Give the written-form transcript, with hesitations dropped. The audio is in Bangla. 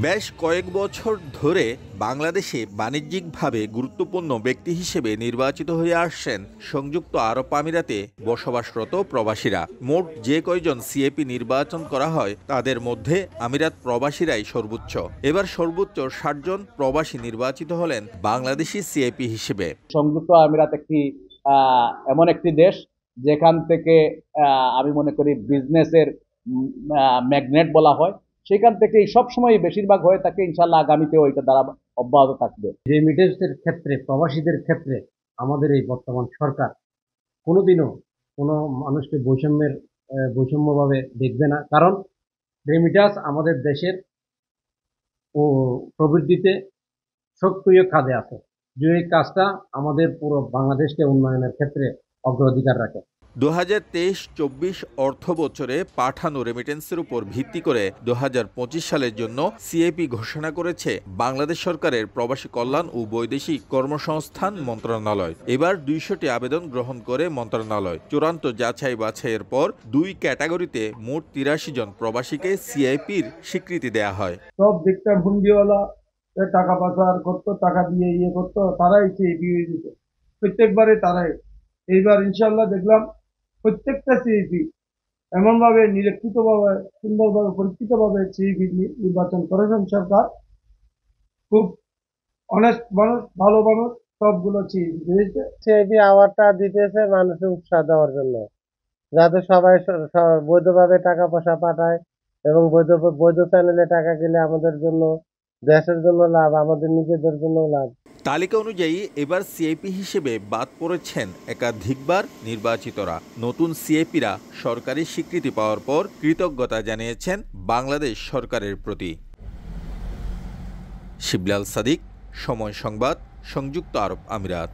বেশ কয়েক বছর ধরে বাংলাদেশে বাণিজ্যিকভাবে গুরুত্বপূর্ণ ব্যক্তি হিসেবে নির্বাচিত হয়ে আসছেন সংযুক্ত আরব আমিরাতে বসবাসরত প্রবাসীরা। মোট যে কয়জন সিএপি নির্বাচন করা হয় তাদের মধ্যে আমিরাত প্রবাসীরাই সর্বোচ্চ। এবার সর্বোচ্চ ৬০ জন প্রবাসী নির্বাচিত হলেন বাংলাদেশি সিএপি হিসেবে। সংযুক্ত আমিরাত এমন একটি দেশ যেখান থেকে আমি মনে করি বিজনেসের ম্যাগনেট বলা হয়, সেখান থেকে সবসময় বেশিরভাগ হয়ে থাকে। ইনশাল্লাহ আগামীতেও এটা দ্বারা অব্যাহত থাকবে। রেমিটেন্সের ক্ষেত্রে, প্রবাসীদের ক্ষেত্রে আমাদের এই বর্তমান সরকার কোনোদিনও কোনো মানুষকে বৈষম্যভাবে দেখবে না। কারণ রেমিটেন্স আমাদের দেশের প্রবৃদ্ধিতে সক্রিয় কাজে আছে, যে এই কাজটা আমাদের পুরো বাংলাদেশকে উন্নয়নের ক্ষেত্রে অগ্রাধিকার রাখে। 2023-24 অর্থ বছরে পাঠানো রেমিটেন্সের উপর ভিত্তি করে 2025 সালের জন্য সিএপি ঘোষণা করেছে বাংলাদেশ সরকারের প্রবাসী কল্যাণ ও বৈদেশিক কর্মসংস্থান মন্ত্রণালয়। এবার 200টি আবেদন গ্রহণ করে মন্ত্রণালয়। চূড়ান্ত যাচাই বাছাইয়ের পর 2 ক্যাটাগরিতে মোট 83 জন প্রবাসীকে সিএপির স্বীকৃতি দেয়া হয়। সব দিকটা হুন্ডিওয়ালা টাকা পাচার করতো, টাকা দিয়ে করতো, তারাই সিএপি হয়ে যেত প্রত্যেকবারে তারাই। এইবার ইনশাল্লাহ দেখলাম প্রত্যেকটা সিএপি এমনভাবে নিরীক্ষিতভাবে, সুন্দরভাবে, পরীক্ষিতভাবে সিএপি নির্বাচন করেছেন সরকার। খুব অনেস্ট মানুষ, ভালো মানুষ, সবগুলো সিএপি দিয়েছে। সিএপি অ্যাওয়ার্ডটা দিতেছে মানুষের উৎসাহ দেওয়ার জন্য, যাতে সবাই বৈধভাবে টাকা পয়সা পাঠায় এবং বৈধ চ্যানেলে টাকা গেলে আমাদের জন্য, দেশের জন্য লাভ, আমাদের নিজেদের জন্য লাভ। তালিকা অনুযায়ী এবার সিএপি হিসেবে বাদ পড়েছেন একাধিকবার নির্বাচিতরা। নতুন সিএপিরা সরকারি স্বীকৃতি পাওয়ার পর কৃতজ্ঞতা জানিয়েছেন বাংলাদেশ সরকারের প্রতি। শিবলাল সাদিক, সময় সংবাদ, সংযুক্ত আরব আমিরাত।